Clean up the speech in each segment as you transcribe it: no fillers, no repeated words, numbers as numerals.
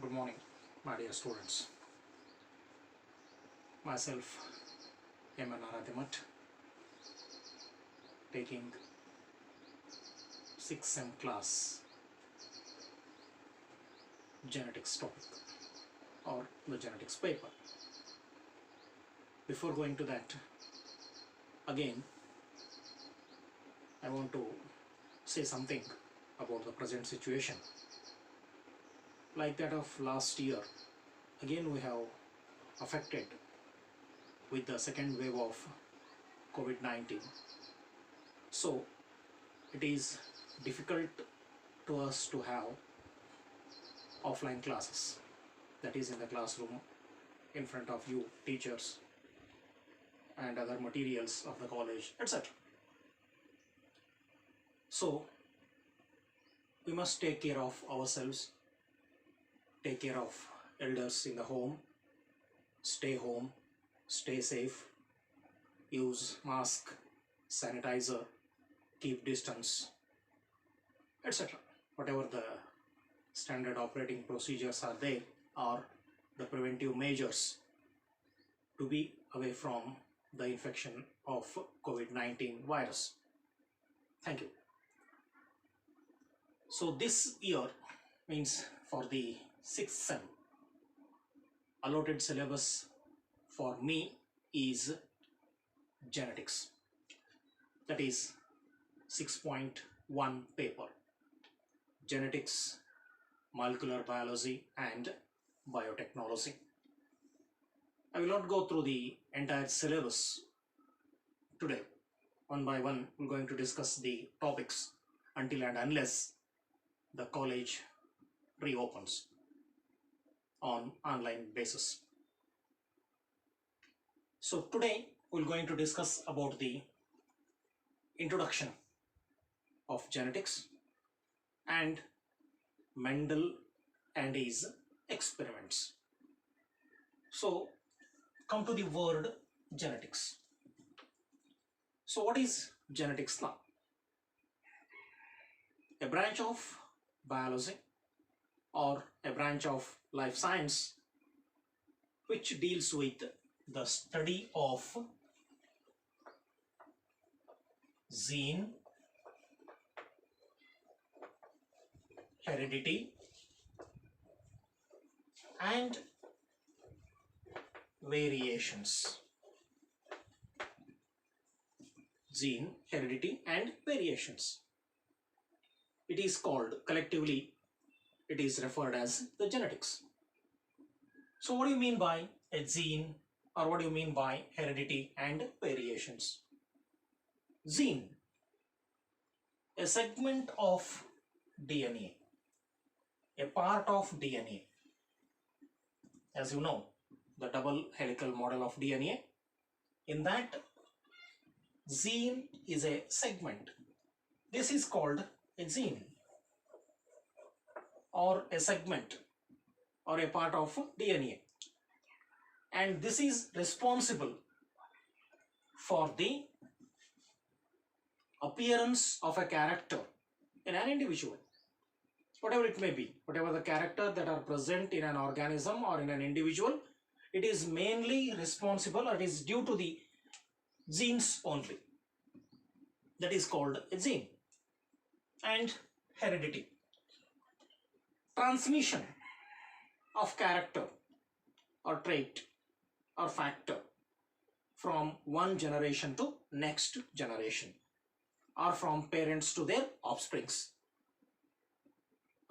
Good morning, my dear students. Myself, ARADHYAMATH, taking 6th sem class genetics topic or the genetics paper. Before going to that, again, I want to say something about the present situation. Like that of last year, again we have affected with the second wave of COVID-19. So it is difficult to us to have offline classes, that is in the classroom in front of you, teachers and other materials of the college, etc. So we must take care of ourselves, take care of elders in the home, stay safe, use mask, sanitizer, keep distance, etc. Whatever the standard operating procedures are there, or the preventive measures to be away from the infection of COVID-19 virus. Thank you. So this year means for the 6th sem, allotted syllabus for me is genetics, that is 6.1 paper, genetics, molecular biology and biotechnology. I will not go through the entire syllabus today. One by one, we're going to discuss the topics until and unless the college reopens on online basis. So today we're going to discuss about the introduction of genetics and Mendel and his experiments. So come to the word genetics. So what is genetics now? A branch of biology or a branch of life science which deals with the study of gene, heredity and variations. Gene, heredity and variations. It is called, collectively, it is referred as the genetics. So what do you mean by a gene, or what do you mean by heredity and variations? Gene, a segment of DNA, a part of DNA. As you know, the double helical model of DNA, in that gene is a segment. This is called a gene or a segment or a part of DNA, and this is responsible for the appearance of a character in an individual, whatever it may be, whatever the character that are present in an organism or in an individual, it is mainly responsible, or it is due to the genes only. That is called a gene. And heredity, transmission of character or trait or factor from one generation to next generation, or from parents to their offsprings.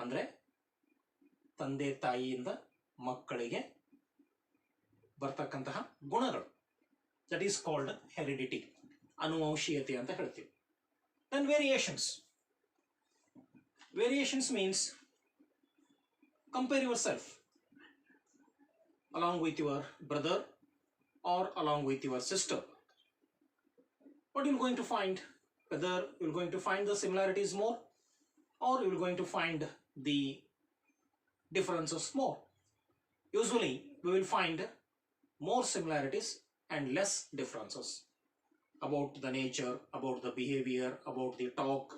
ಅಂದ್ರೆ ತಂದೆ ತಾಯಿಯಿಂದ ಮಕ್ಕಳಿಗೆ ಬರ್ತಕ್ಕಂತಹ ಗುಣಗಳು, that is called heredity, ಅನುವಂಶೀಯತೆ ಅಂತ ಹೇಳ್ತೀವಿ. Then variations. Variations means compare yourself along with your brother or along with your sister. What you're going to find, whether you're going to find the similarities more or you're going to find the differences more. Usually we will find more similarities and less differences about the nature, about the behavior, about the talk,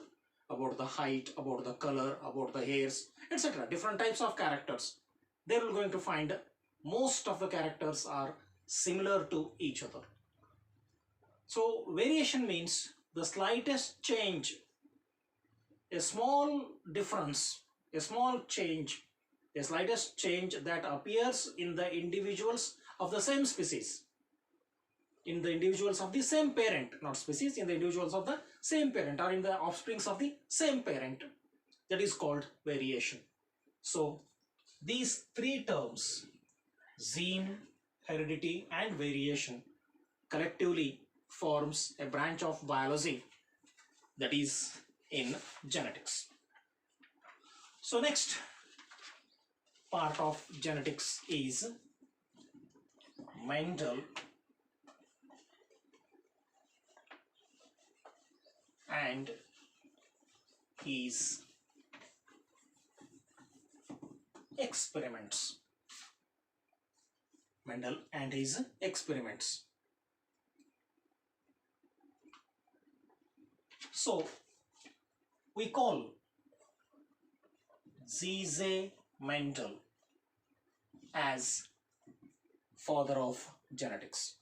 about the height, about the color, about the hairs, etc. Different types of characters. there we're going to find most of the characters are similar to each other. So variation means the slightest change, a small difference, a small change, a slightest change that appears in the individuals of the same species, in the individuals of the same parent, not species, in the individuals of the same parent or in the offsprings of the same parent, that is called variation. So these three terms, gene, heredity and variation, collectively forms a branch of biology that is in genetics. So next part of genetics is Mendel and his experiments. Mendel and his experiments. So we call Z.Z. Mendel as father of genetics.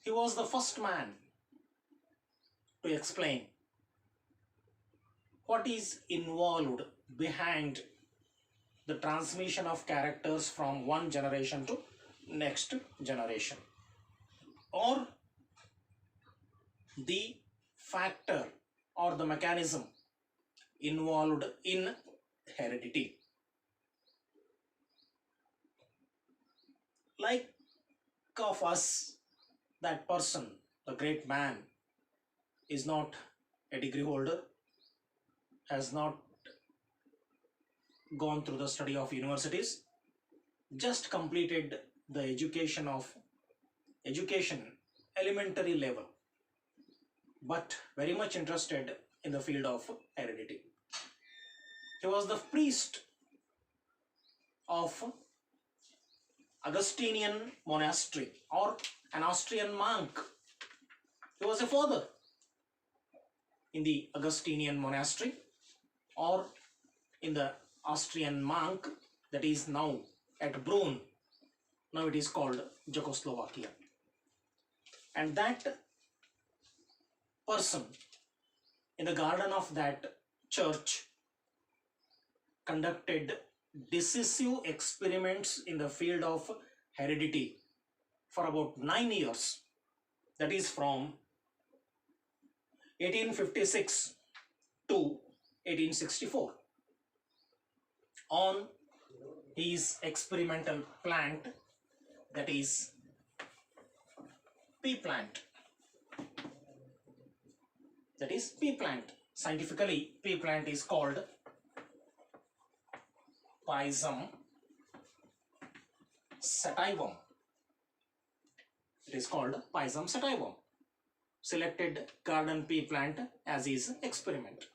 He was the first man to explain what is involved behind the transmission of characters from one generation to next generation, or the factor or the mechanism involved in heredity. Like of us, that person, the great man, is not a degree holder, has not gone through the study of universities, just completed the education elementary level, but very much interested in the field of heredity. He was the priest of Augustinian monastery, or an Austrian monk. He was a father in the Augustinian monastery or in the Austrian monk that is now at Brunn. Now it is called Czechoslovakia. And that person in the garden of that church conducted decisive experiments in the field of heredity for about 9 years. That is from 1856 to 1864 on his experimental plant, that is pea plant. That is pea plant. Scientifically, pea plant is called Pisum sativum. It is called Pisum sativum. Selected garden pea plant as his experiment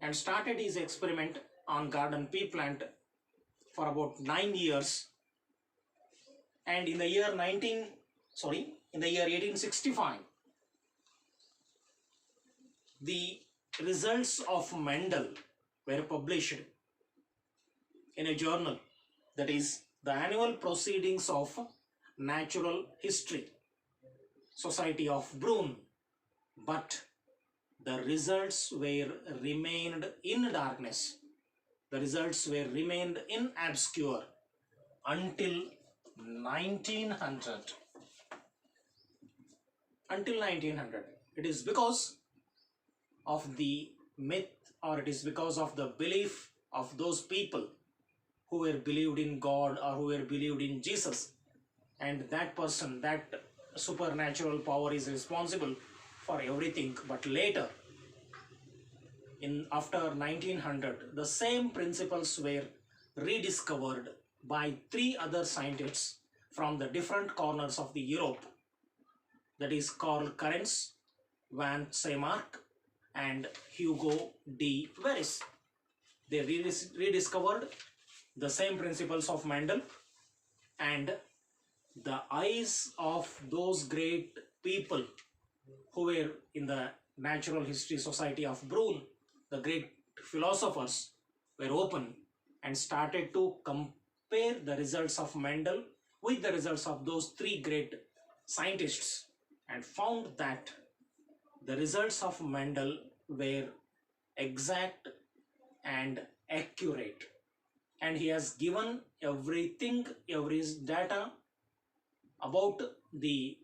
and started his experiment on garden pea plant for about 9 years. And in the year 1865, the results of Mendel were published in a journal, that is the Annual Proceedings of Natural History Society of Brunn, but the results were remained in darkness. The results were remained in obscure until 1900. Until 1900. It is because of the myth, or it is because of the belief of those people who were believed in God or who were believed in Jesus, and that person, that supernatural power is responsible for everything. But later, after 1900, the same principles were rediscovered by 3 other scientists from the different corners of the Europe, that is Karl Karens, Van Seymark and Hugo de Veris. They rediscovered the same principles of Mendel, and the eyes of those great people who were in the Natural History Society of Brunn, the great philosophers, were open and started to compare the results of Mendel with the results of those three great scientists, and found that the results of Mendel were exact and accurate, and he has given everything, every data about the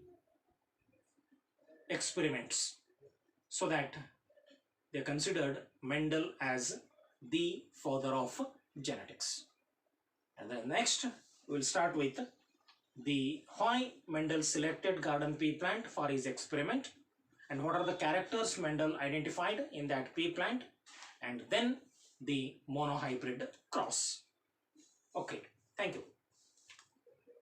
experiments, so that they considered Mendel as the father of genetics. And then next we'll start with the why Mendel selected garden pea plant for his experiment, and what are the characters Mendel identified in that pea plant, and then the monohybrid cross. Okay, thank you.